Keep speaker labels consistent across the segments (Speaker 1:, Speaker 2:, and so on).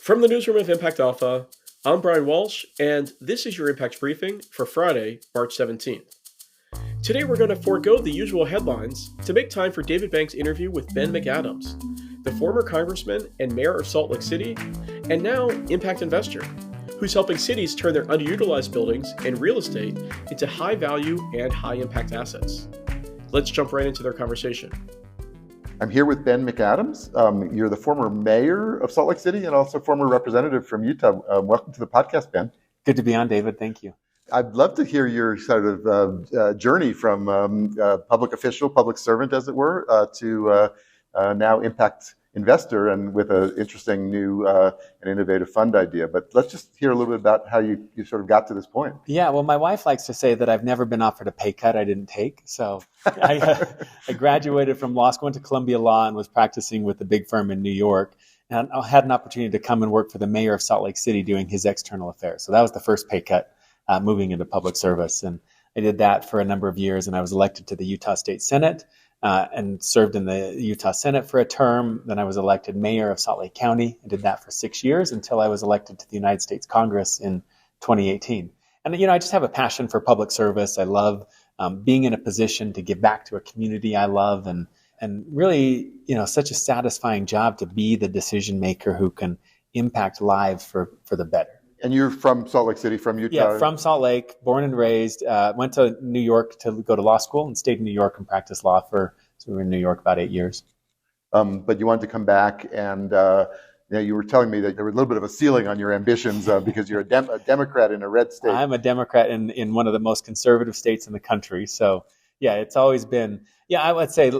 Speaker 1: From the newsroom of Impact Alpha, I'm Brian Walsh, and this is your Impact Briefing for Friday, March 17th. Today we're going to forego the usual headlines to make time for David Banks' interview with Ben McAdams, the former congressman and mayor of Salt Lake City, and now impact investor, who's helping cities turn their underutilized buildings and real estate into high-value and high-impact assets. Let's jump right into their conversation.
Speaker 2: I'm here with Ben McAdams. You're the former mayor of Salt Lake City and also former representative from Utah. Welcome to the podcast, Ben.
Speaker 3: Good to be on, David. Thank you.
Speaker 2: I'd love to hear your sort of journey from public official, public servant, as it were, to now impact investor and with an interesting new and innovative fund idea. But let's just hear a little bit about how you sort of got to this point.
Speaker 3: Yeah, well, my wife likes to say that I've never been offered a pay cut I didn't take. So I graduated from law school, went to Columbia Law, and was practicing with a big firm in New York. And I had an opportunity to come and work for the mayor of Salt Lake City doing his external affairs. So that was the first pay cut moving into public service. And I did that for a number of years, and I was elected to the Utah State Senate. And served in the Utah Senate for a term. Then I was elected mayor of Salt Lake County. I did that for 6 years until I was elected to the United States Congress in 2018. And, I just have a passion for public service. I love being in a position to give back to a community I love and really, such a satisfying job to be the decision maker who can impact lives for the better.
Speaker 2: And you're from Salt Lake City, from Utah?
Speaker 3: Yeah, from Salt Lake, born and raised. Went to New York to go to law school and stayed in New York and practiced law so we were in New York about 8 years.
Speaker 2: But you wanted to come back, and you were telling me that there was a little bit of a ceiling on your ambitions because you're a Democrat in a red state.
Speaker 3: I'm a Democrat in one of the most conservative states in the country. So, yeah, it's always been, I would say,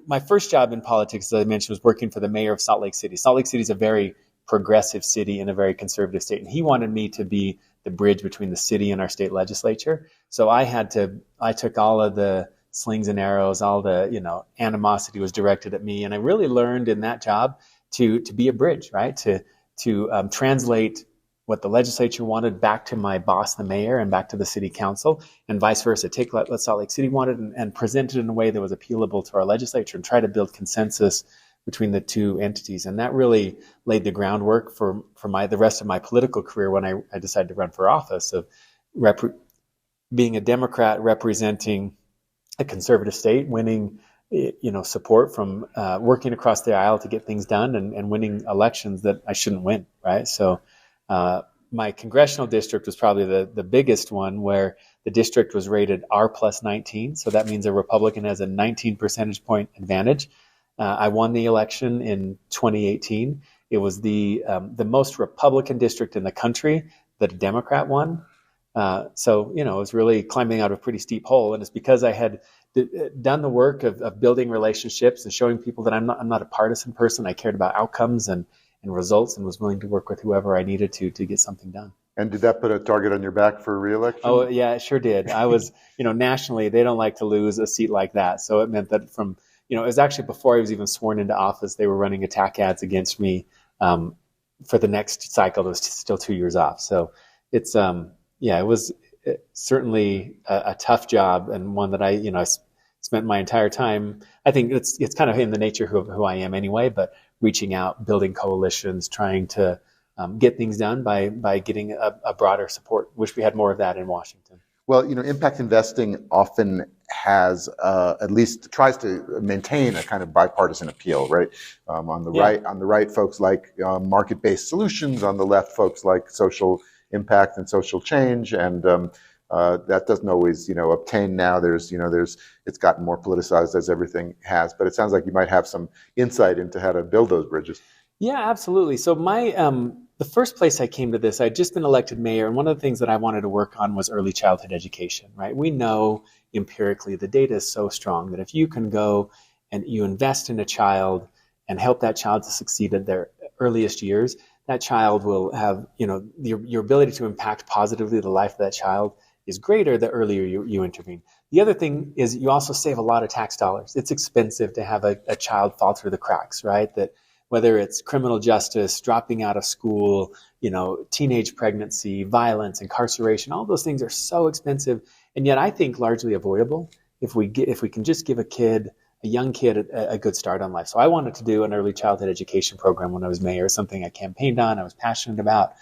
Speaker 3: my first job in politics, as I mentioned, was working for the mayor of Salt Lake City. Salt Lake City is a very progressive city in a very conservative state. And he wanted me to be the bridge between the city and our state legislature. So I took all of the slings and arrows, all the, animosity was directed at me. And I really learned in that job to be a bridge, right? To translate what the legislature wanted back to my boss, the mayor, and back to the city council, and vice versa. Take what Salt Lake City wanted and present it in a way that was appealable to our legislature and try to build consensus between the two entities. And that really laid the groundwork for the rest of my political career when I decided to run for office, of being a Democrat representing a conservative state, winning support from working across the aisle to get things done and winning elections that I shouldn't win, right? So my congressional district was probably the biggest one, where the district was rated R plus 19. So that means a Republican has a 19 percentage point advantage. I won the election in 2018. It was the most Republican district in the country that a Democrat won. So it was really climbing out of a pretty steep hole. And it's because I had done the work of building relationships and showing people that I'm not a partisan person. I cared about outcomes and results, and was willing to work with whoever I needed to get something done.
Speaker 2: And did that put a target on your back for re-election?
Speaker 3: Oh, yeah, it sure did. I was, nationally, they don't like to lose a seat like that. So it meant that it was actually before I was even sworn into office, they were running attack ads against me for the next cycle that was still 2 years off. So it's, it was certainly a tough job, and one that I spent my entire time. I think it's kind of in the nature of who I am anyway, but reaching out, building coalitions, trying to get things done by getting a broader support. Wish we had more of that in Washington.
Speaker 2: Well, impact investing often has, at least tries to maintain a kind of bipartisan appeal, right? On the right, folks like market-based solutions. On the left, folks like social impact and social change. And that doesn't always, obtain now. It's gotten more politicized, as everything has. But it sounds like you might have some insight into how to build those bridges.
Speaker 3: Yeah, absolutely. So the first place I came to this, I'd just been elected mayor, and one of the things that I wanted to work on was early childhood education, right? We know empirically the data is so strong that if you can go and you invest in a child and help that child to succeed at their earliest years, that child will have, your ability to impact positively the life of that child is greater the earlier you intervene. The other thing is you also save a lot of tax dollars. It's expensive to have a child fall through the cracks, right? That whether it's criminal justice, dropping out of school, teenage pregnancy, violence, incarceration, all those things are so expensive, and yet I think largely avoidable if we can just give a kid a young kid a good start on life. So I wanted to do an early childhood education program when I was mayor, something I campaigned on, I was passionate about.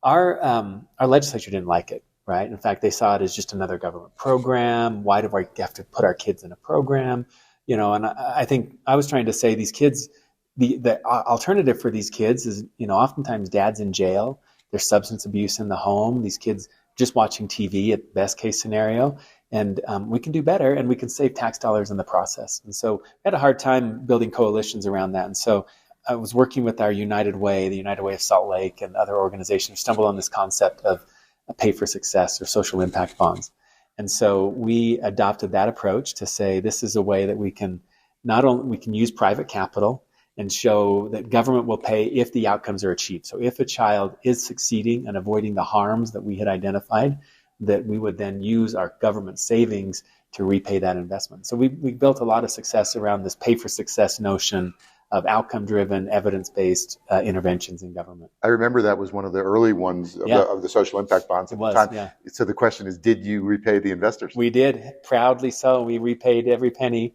Speaker 3: Our legislature didn't like it, right? In fact, they saw it as just another government program. Why do we have to put our kids in a program? And I think I was trying to say these kids, the alternative for these kids is, oftentimes dad's in jail, there's substance abuse in the home, these kids just watching TV at best case scenario. And we can do better, and we can save tax dollars in the process. And so I had a hard time building coalitions around that. And so I was working with our United Way, the United Way of Salt Lake, and other organizations, stumbled on this concept of a pay for success or social impact bonds. And so we adopted that approach to say this is a way that we can use private capital and show that government will pay if the outcomes are achieved. So if a child is succeeding and avoiding the harms that we had identified, that we would then use our government savings to repay that investment. So we built a lot of success around this pay for success notion of outcome-driven, evidence-based interventions in government.
Speaker 2: I remember that was one of the early ones of the social impact bonds at the time.
Speaker 3: Yeah.
Speaker 2: So the question is, did you repay the investors?
Speaker 3: We did, proudly so. We repaid every penny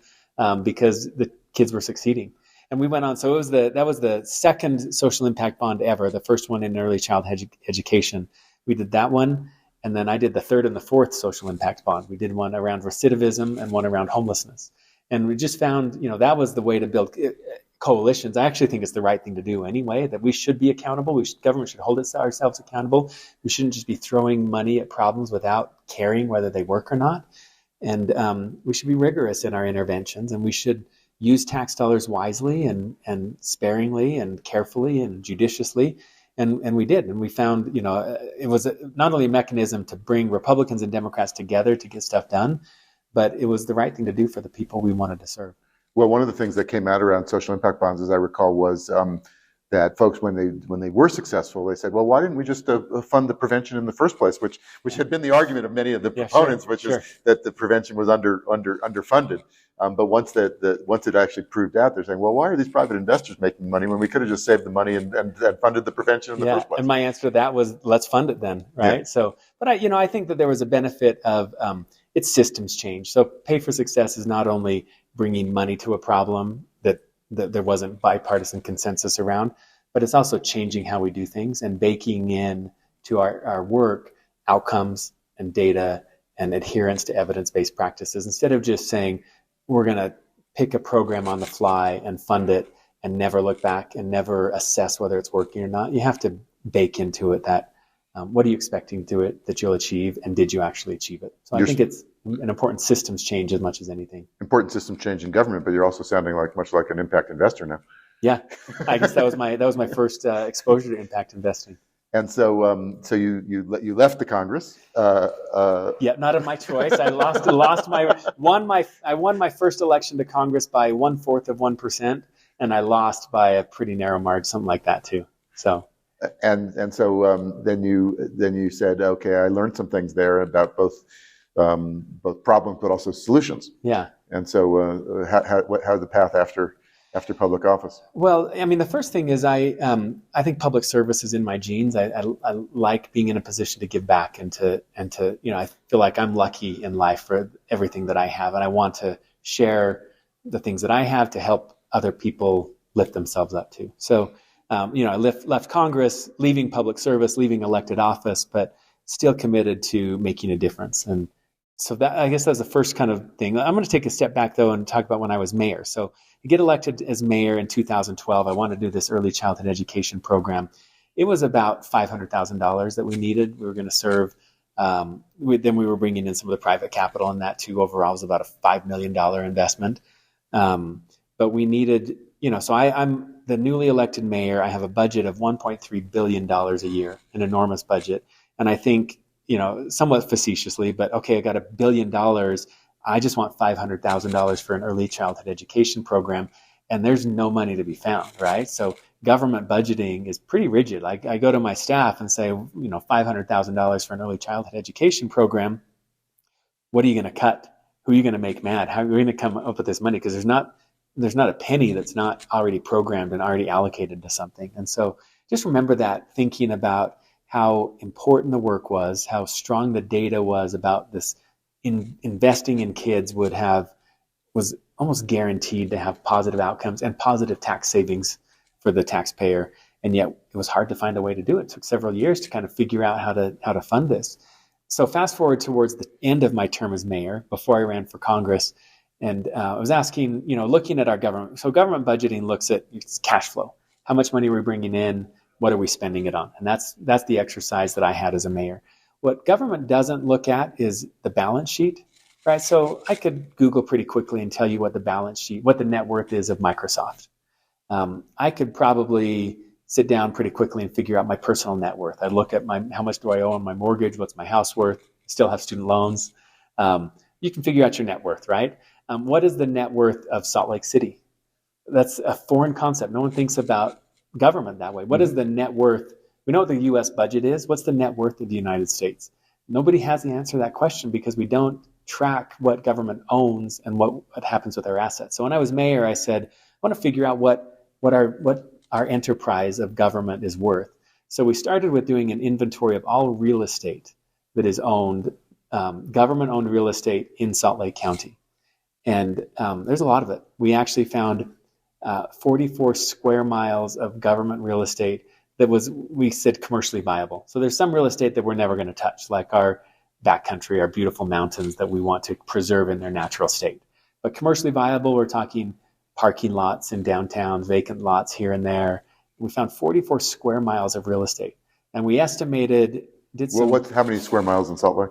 Speaker 3: because the kids were succeeding. And we went on. So that was the second social impact bond ever, the first one in early childhood education. We did that one. And then I did the third and the fourth social impact bond. We did one around recidivism and one around homelessness. And we just found, that was the way to build coalitions. I actually think it's the right thing to do anyway, that we should be accountable. Government should hold ourselves accountable. We shouldn't just be throwing money at problems without caring whether they work or not. And we should be rigorous in our interventions, and we should use tax dollars wisely and sparingly and carefully and judiciously. And we did. And we found, it was not only a mechanism to bring Republicans and Democrats together to get stuff done, but it was the right thing to do for the people we wanted to serve.
Speaker 2: Well, one of the things that came out around social impact bonds, as I recall, was that folks, when they were successful, they said, well, why didn't we just fund the prevention in the first place, which had been the argument of many of the proponents, is that the prevention was underfunded. But once it actually proved out, they're saying, well, why are these private investors making money when we could have just saved the money and funded the prevention in the first place?
Speaker 3: And my answer to that was, let's fund it then, right? Yeah. So, but I think that there was a benefit of its systems change. So pay for success is not only bringing money to a problem that there wasn't bipartisan consensus around, but it's also changing how we do things and baking in to our work outcomes and data and adherence to evidence-based practices, instead of just saying we're going to pick a program on the fly and fund it and never look back and never assess whether it's working or not. You have to bake into it that what are you expecting to it that you'll achieve, and did you actually achieve it? So I think it's an important systems change as much as anything. Important
Speaker 2: system change in government, but you're also sounding much like an impact investor now.
Speaker 3: Yeah, I guess that was my first exposure to impact investing.
Speaker 2: And so you left the Congress.
Speaker 3: Yeah, not of my choice. I won my first election to Congress by 1/4%, and I lost by a pretty narrow margin, something like that too. So.
Speaker 2: And so then you said, okay, I learned some things there about both problems but also solutions.
Speaker 3: Yeah.
Speaker 2: And so how's the path after public office?
Speaker 3: Well, I mean, the first thing is I think public service is in my genes. I like being in a position to give back and to I feel like I'm lucky in life for everything that I have, and I want to share the things that I have to help other people lift themselves up too. So. I left Congress, leaving public service, leaving elected office, but still committed to making a difference. And so that, I guess that's the first kind of thing. I'm going to take a step back though and talk about when I was mayor. So I get elected as mayor in 2012. I wanted to do this early childhood education program. It was about $500,000 that we needed. We were going to serve. Then we were bringing in some of the private capital, and that too overall was about a $5 million investment. But we needed, so I'm the newly elected mayor. I have a budget of $1.3 billion a year, an enormous budget. And I think, somewhat facetiously, but okay, I got $1 billion. I just want $500,000 for an early childhood education program. And there's no money to be found, right? So government budgeting is pretty rigid. I go to my staff and say, $500,000 for an early childhood education program. What are you going to cut? Who are you going to make mad? How are you going to come up with this money? Because there's not a penny that's not already programmed and already allocated to something. And so just remember that, thinking about how important the work was, how strong the data was about this investing in kids was almost guaranteed to have positive outcomes and positive tax savings for the taxpayer. And yet it was hard to find a way to do it. It took several years to kind of figure out how to fund this. So fast forward towards the end of my term as mayor, before I ran for Congress, and I was asking, looking at our government. So government budgeting looks at its cash flow. How much money are we bringing in? What are we spending it on? And that's the exercise that I had as a mayor. What government doesn't look at is the balance sheet, right? So I could Google pretty quickly and tell you what the balance sheet, what the net worth is of Microsoft. I could probably sit down pretty quickly and figure out my personal net worth. I look at how much do I owe on my mortgage? What's my house worth? Still have student loans. You can figure out your net worth, right? What is the net worth of Salt Lake City? That's a foreign concept. No one thinks about government that way. What is the net worth? We know what the U.S. budget is. What's the net worth of the United States? Nobody has the answer to that question because we don't track what government owns and what happens with our assets. So when I was mayor, I said, I want to figure out what our enterprise of government is worth. So we started with doing an inventory of all real estate that is owned, government-owned real estate in Salt Lake County. And there's a lot of it. We actually found 44 square miles of government real estate that was, we said, commercially viable. So there's some real estate that we're never going to touch, like our backcountry, our beautiful mountains that we want to preserve in their natural state. But commercially viable, we're talking parking lots in downtown, vacant lots here and there. We found 44 square miles of real estate. And we estimated,
Speaker 2: how many square miles in Salt Lake?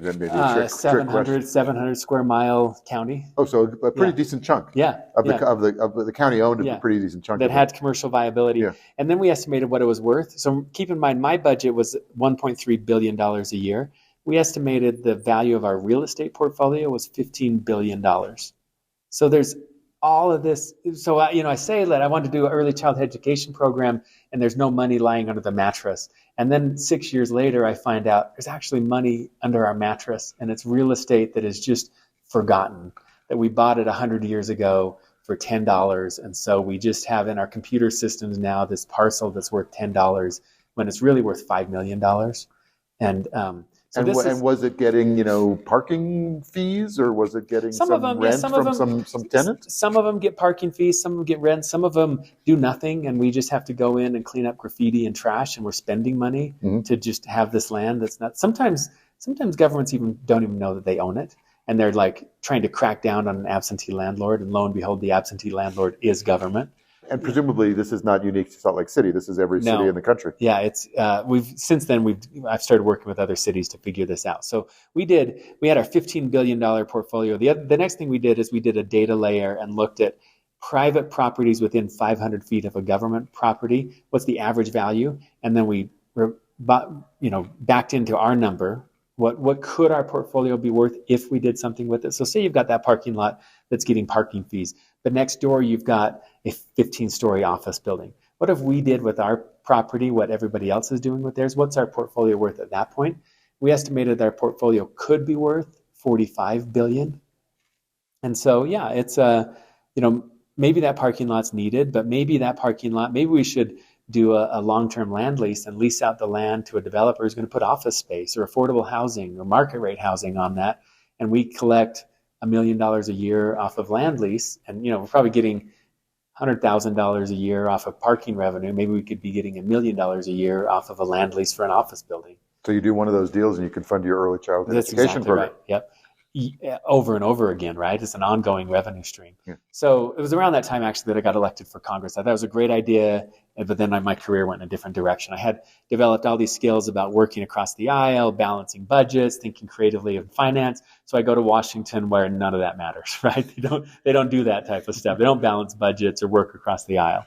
Speaker 2: Maybe a
Speaker 3: 700 square mile county.
Speaker 2: Oh, so a pretty decent chunk.
Speaker 3: Yeah.
Speaker 2: Of the county owned, a pretty decent chunk
Speaker 3: that had commercial viability. Yeah. And then we estimated what it was worth. So keep in mind, my budget was $1.3 billion a year. We estimated the value of our real estate portfolio was $15 billion. So there's all of this. So, I say that I want to do an early childhood education program and there's no money lying under the mattress. And then 6 years later, I find out there's actually money under our mattress and it's real estate that is just forgotten, that we bought it 100 years ago for $10. And so we just have in our computer systems now this parcel that's worth $10 when it's really worth $5 million. And
Speaker 2: was it getting, parking fees, or was it getting some rent from some tenants?
Speaker 3: Some of them get parking fees, some of them get rent, some of them do nothing, and we just have to go in and clean up graffiti and trash, and we're spending money to just have this land that's not. Sometimes governments don't even know that they own it, and they're like trying to crack down on an absentee landlord, and lo and behold, the absentee landlord is government.
Speaker 2: And presumably, this is not unique to Salt Lake City. This is every city in the country.
Speaker 3: Yeah, it's I've started working with other cities to figure this out. So we had our $15 billion portfolio. The next thing we did is we did a data layer and looked at private properties within 500 feet of a government property. What's the average value? And then we backed into our number. What could our portfolio be worth if we did something with it? So say you've got that parking lot that's getting parking fees, but next door you've got a 15-story office building. What if we did with our property what everybody else is doing with theirs? What's our portfolio worth at that point? We estimated that our portfolio could be worth $45 billion. And so, yeah, it's maybe that parking lot's needed, but maybe we should do a long-term land lease and lease out the land to a developer who's going to put office space or affordable housing or market rate housing on that. And we collect $1 million a year off of land lease. And, we're probably getting $100,000 a year off of parking revenue. Maybe we could be getting $1 million a year off of a land lease for an office building.
Speaker 2: So you do one of those deals and you can fund your early childhood education
Speaker 3: exactly
Speaker 2: program.
Speaker 3: Right. Yep. Over and over again, right? It's an ongoing revenue stream. Yeah. So it was around that time actually that I got elected for Congress. I thought it was a great idea, but then my career went in a different direction. I had developed all these skills about working across the aisle, balancing budgets, thinking creatively in finance. So I go to Washington where none of that matters, right? They don't do that type of stuff. They don't balance budgets or work across the aisle.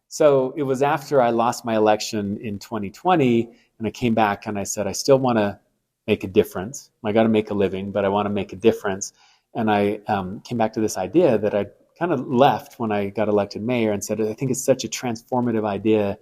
Speaker 3: So it was after I lost my election in 2020, and I came back and I said, I still want to make a difference. I got to make a living, but I want to make a difference. And I came back to this idea that I kind of left when I got elected mayor and said, I think it's such a transformative idea.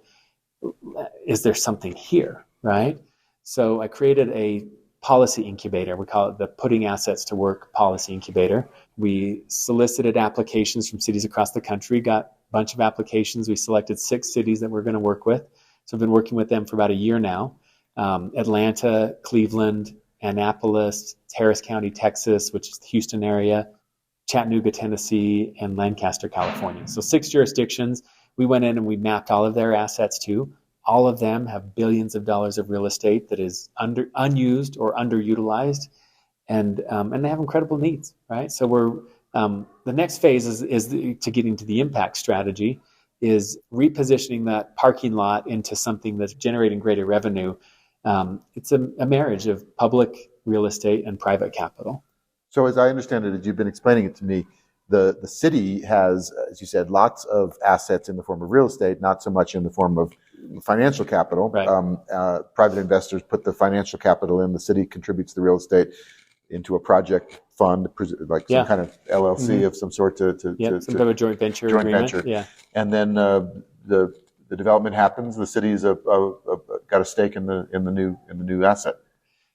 Speaker 3: Is there something here, right? So I created a policy incubator. We call it the Putting Assets to Work Policy Incubator. We solicited applications from cities across the country, got a bunch of applications. We selected 6 cities that we're going to work with. So I've been working with them for about a year now. Atlanta, Cleveland, Annapolis, Harris County, Texas, which is the Houston area, Chattanooga, Tennessee, and Lancaster, California. So 6 jurisdictions. We went in and we mapped all of their assets too. All of them have billions of dollars of real estate that is unused or underutilized, and they have incredible needs, right? So we're the next phase is to getting to the impact strategy, is repositioning that parking lot into something that's generating greater revenue. It's a marriage of public real estate and private capital.
Speaker 2: So as I understand it, as you've been explaining it to me, the city has, as you said, lots of assets in the form of real estate, not so much in the form of financial capital.
Speaker 3: Right.
Speaker 2: Private investors put the financial capital in. The city contributes the real estate into a project fund, like some kind of LLC of some sort to
Speaker 3: some kind of a joint venture agreement. Yeah.
Speaker 2: And then the development happens. The city's got a stake in the new asset.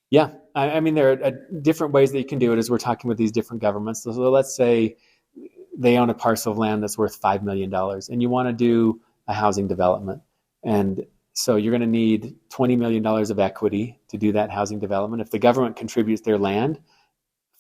Speaker 3: Yeah, I mean, there are different ways that you can do it as we're talking with these different governments. So let's say they own a parcel of land that's worth $5 million and you want to do a housing development. And so you're going to need $20 million of equity to do that housing development. If the government contributes their land,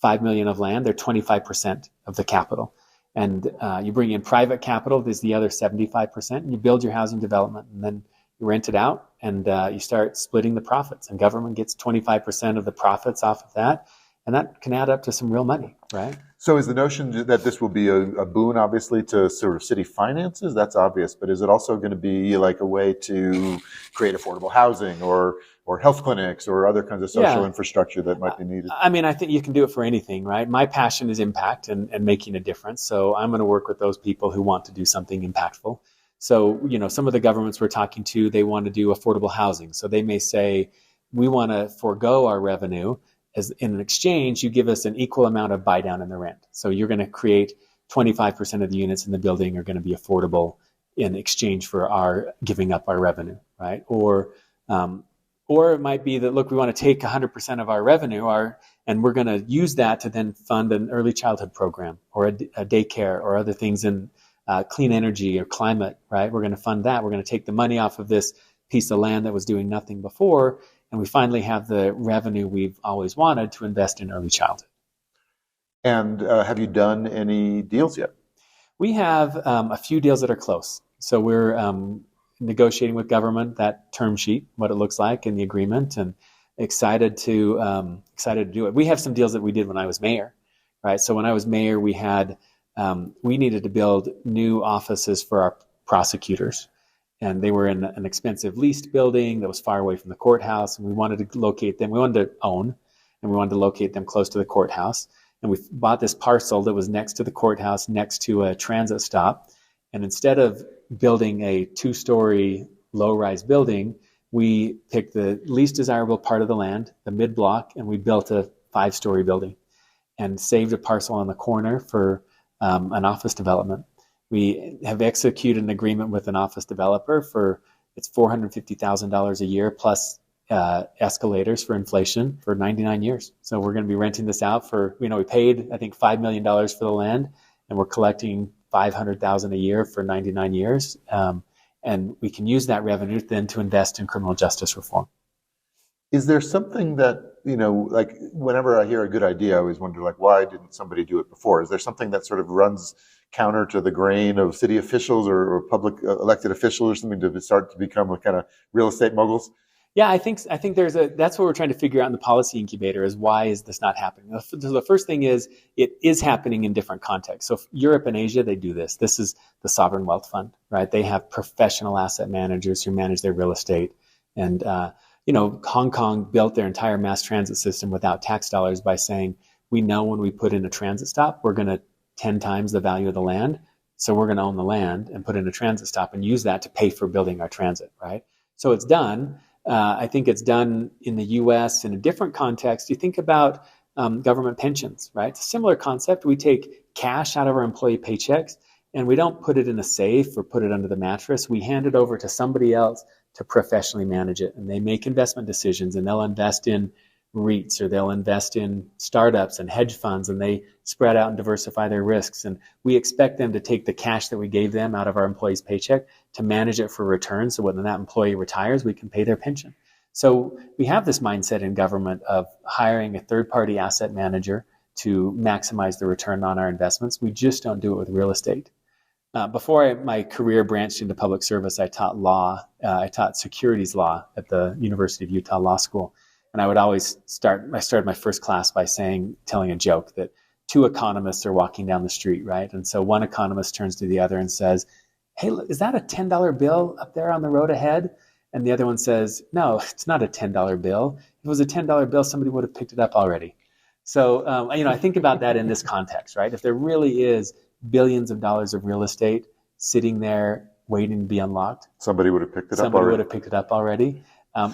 Speaker 3: $5 million of land, they're 25% of the capital. And you bring in private capital, there's the other 75%, and you build your housing development. And then you rent it out and you start splitting the profits, and government gets 25% of the profits off of that. And that can add up to some real money, right?
Speaker 2: So is the notion that this will be a boon, obviously, to sort of city finances? That's obvious. But is it also going to be like a way to create affordable housing or health clinics or other kinds of social infrastructure that might be needed?
Speaker 3: I mean, I think you can do it for anything, right? My passion is impact and making a difference. So I'm going to work with those people who want to do something impactful. So, some of the governments we're talking to, they want to do affordable housing. So they may say, we want to forego our revenue. As in an exchange, you give us an equal amount of buy down in the rent. So you're going to create 25% of the units in the building are going to be affordable in exchange for our giving up our revenue, right? Or it might be that, look, we want to take 100% of our revenue, and we're going to use that to then fund an early childhood program or a daycare or other things in clean energy or climate, right? We're going to fund that. We're going to take the money off of this piece of land that was doing nothing before, and we finally have the revenue we've always wanted to invest in early childhood.
Speaker 2: And have you done any deals yet?
Speaker 3: We have a few deals that are close. So we're negotiating with government that term sheet, what it looks like in the agreement, and excited to do it. We have some deals that we did when I was mayor, right? So when I was mayor, we needed to build new offices for our prosecutors. And they were in an expensive leased building that was far away from the courthouse. And we wanted to locate them. We wanted to own, and we wanted to locate them close to the courthouse. And we bought this parcel that was next to the courthouse, next to a transit stop. And instead of building a 2-story low-rise building, we picked the least desirable part of the land, the mid-block, and we built a 5-story building and saved a parcel on the corner for an office development. We have executed an agreement with an office developer it's $450,000 a year plus escalators for inflation for 99 years. So we're going to be renting this out for, we paid, I think, $5 million for the land, and we're collecting $500,000 a year for 99 years. And we can use that revenue then to invest in criminal justice reform.
Speaker 2: Is there something that, like whenever I hear a good idea, I always wonder, like, why didn't somebody do it before? Is there something that sort of runs counter to the grain of city officials or public elected officials or something to start to become a kind of real estate moguls?
Speaker 3: Yeah, I think that's what we're trying to figure out in the policy incubator is, why is this not happening? So the first thing is, it is happening in different contexts. So Europe and Asia, they do this. This is the Sovereign Wealth Fund, right? They have professional asset managers who manage their real estate. And, Hong Kong built their entire mass transit system without tax dollars by saying, we know when we put in a transit stop, we're going to 10 times the value of the land. So we're going to own the land and put in a transit stop and use that to pay for building our transit, right? So it's done. I think it's done in the U.S. in a different context. You think about government pensions, right? It's a similar concept. We take cash out of our employee paychecks and we don't put it in a safe or put it under the mattress. We hand it over to somebody else to professionally manage it. And they make investment decisions, and they'll invest in REITs, or they'll invest in startups and hedge funds, and they spread out and diversify their risks. And we expect them to take the cash that we gave them out of our employee's paycheck to manage it for return. So when that employee retires, we can pay their pension. So we have this mindset in government of hiring a third-party asset manager to maximize the return on our investments. We just don't do it with real estate. Before my career branched into public service, I taught law. I taught securities law at the University of Utah Law School. And I would always I started my first class by telling a joke that two economists are walking down the street, right? And so one economist turns to the other and says, "Hey, is that a $10 bill up there on the road ahead?" And the other one says, "No, it's not a $10 bill. If it was a $10 bill, somebody would have picked it up already." So, I think about that in this context, right? If there really is billions of dollars of real estate sitting there waiting to be unlocked,
Speaker 2: somebody would have picked it up already.
Speaker 3: Somebody would have picked it up already.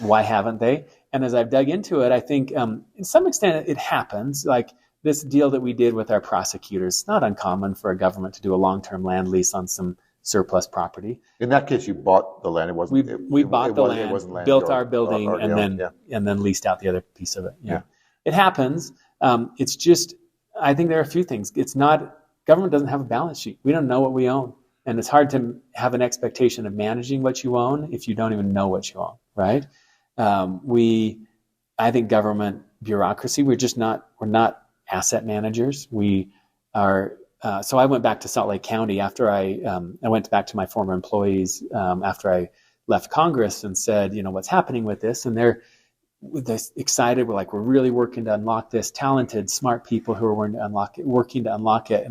Speaker 3: Why haven't they? And as I've dug into it, I think in some extent it happens. Like this deal that we did with our prosecutors, it's not uncommon for a government to do a long-term land lease on some surplus property.
Speaker 2: In that case, you bought the land. It wasn't.
Speaker 3: We bought the land, built our building,
Speaker 2: or
Speaker 3: and then leased out the other piece of it. Yeah. It happens. It's just, I think there are a few things. It's not, government doesn't have a balance sheet. We don't know what we own. And it's hard to have an expectation of managing what you own if you don't even know what you own, right? I think government bureaucracy, we're not asset managers. We are, so I went back to Salt Lake County after I went back to my former employees after I left Congress and said, what's happening with this? And they're excited. We're really working to unlock this. Talented, smart people who are working to unlock it.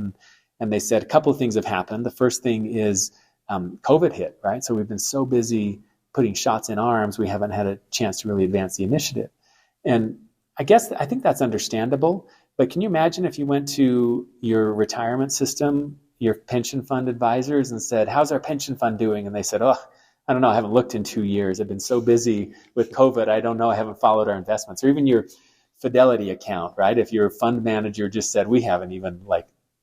Speaker 3: And they said a couple of things have happened. The first thing is COVID hit, right? So we've been so busy putting shots in arms, we haven't had a chance to really advance the initiative. And I think that's understandable. But can you imagine if you went to your retirement system, your pension fund advisors, and said, "How's our pension fund doing?" And they said, "Oh, I don't know. I haven't looked in 2 years. I've been so busy with COVID. I don't know. I haven't followed our investments." Or even your Fidelity account, right? If your fund manager just said, "We haven't even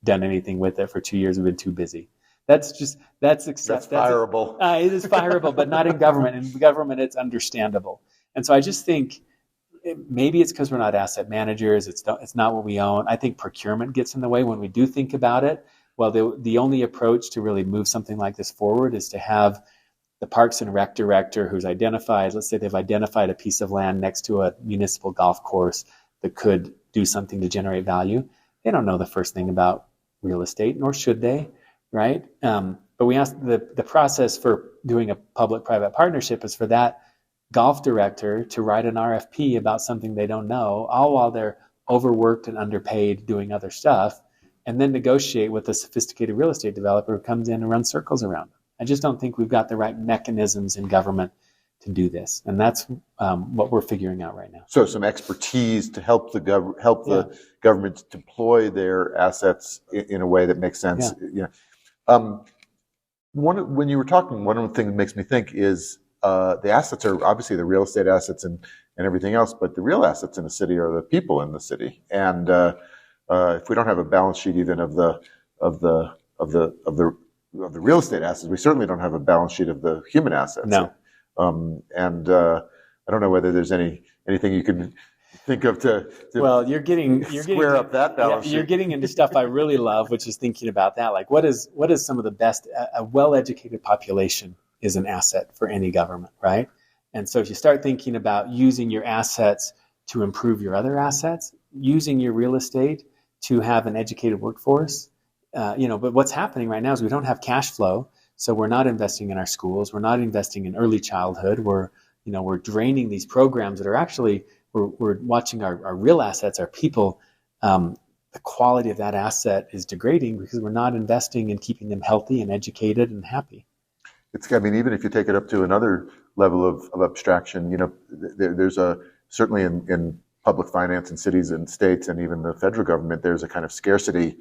Speaker 3: done anything with it for 2 years. We've been too busy." That's fireable. It is fireable, but not in government. In government, it's understandable. And so I just think maybe it's because we're not asset managers. It's not what we own. I think procurement gets in the way when we do think about it. Well, the only approach to really move something like this forward is to have the Parks and Rec director who's identified, let's say they've identified a piece of land next to a municipal golf course that could do something to generate value. They don't know the first thing about real estate, nor should they, right? But we asked the process for doing a public-private partnership is for that golf director to write an RFP about something they don't know, all while they're overworked and underpaid doing other stuff, and then negotiate with a sophisticated real estate developer who comes in and runs circles around them. I just don't think we've got the right mechanisms in government to do this, and that's what we're figuring out right now.
Speaker 2: So, some expertise to help the government deploy their assets in a way that makes sense.
Speaker 3: Yeah.
Speaker 2: When you were talking, one of the things that makes me think is the assets are obviously the real estate assets and everything else, but the real assets in the city are the people in the city. And if we don't have a balance sheet even of the real estate assets, we certainly don't have a balance sheet of the human assets.
Speaker 3: No.
Speaker 2: I don't know whether there's anything you can think of to
Speaker 3: you're getting
Speaker 2: square up that balance sheet.
Speaker 3: You're getting into stuff I really love, which is thinking about that. Like, what is some of the best? A well-educated population is an asset for any government, right? And so if you start thinking about using your assets to improve your other assets, using your real estate to have an educated workforce, but what's happening right now is we don't have cash flow. So we're not investing in our schools. We're not investing in early childhood. We're draining these programs that are actually, we're watching our real assets, our people. The quality of that asset is degrading because we're not investing in keeping them healthy and educated and happy.
Speaker 2: Even if you take it up to another level of abstraction, there's certainly in public finance in cities and states and even the federal government, there's a kind of scarcity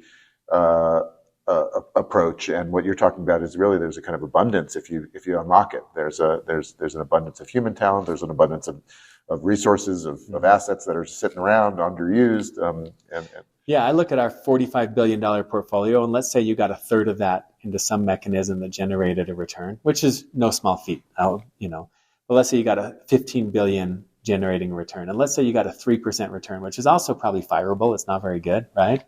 Speaker 2: approach, and what you're talking about is really there's a kind of abundance if you unlock it. There's an abundance of human talent. There's an abundance of resources of assets that are sitting around underused.
Speaker 3: I look at our $45 billion portfolio, and let's say you got a third of that into some mechanism that generated a return, which is no small feat. But let's say you got a $15 billion generating a return, and let's say you got a 3% return, which is also probably fireable. It's not very good, right?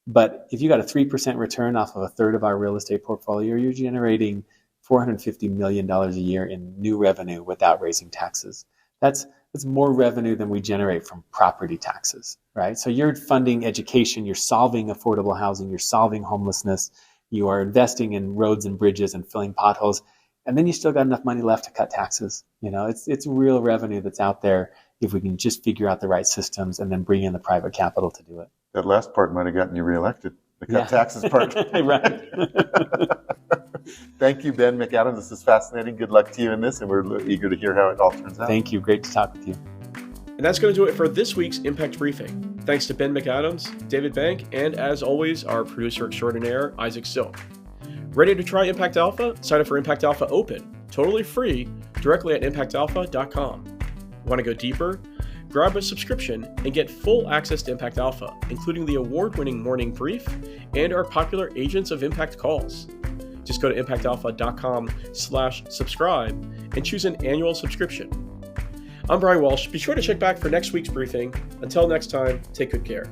Speaker 3: But if you got a 3% return off of a third of our real estate portfolio, you're generating $450 million a year in new revenue without raising taxes. That's That's more revenue than we generate from property taxes, right? So you're funding education, you're solving affordable housing, you're solving homelessness, you are investing in roads and bridges and filling potholes, and then you still got enough money left to cut taxes. It's real revenue that's out there if we can just figure out the right systems and then bring in the private capital to do it.
Speaker 2: That last part might have gotten you reelected. The cut taxes part.
Speaker 3: Right.
Speaker 2: Thank you, Ben McAdams. This is fascinating. Good luck to you in this, and we're eager to hear how it all turns out.
Speaker 3: Thank you. Great to talk with you.
Speaker 1: And that's going to do it for this week's Impact Briefing. Thanks to Ben McAdams, David Bank, and as always, our producer extraordinaire, Isaac Silk. Ready to try Impact Alpha? Sign up for Impact Alpha Open, totally free, directly at impactalpha.com. Want to go deeper? Grab a subscription and get full access to Impact Alpha, including the award-winning morning brief and our popular Agents of Impact calls. Just go to impactalpha.com/subscribe and choose an annual subscription. I'm Brian Walsh. Be sure to check back for next week's briefing. Until next time, take good care.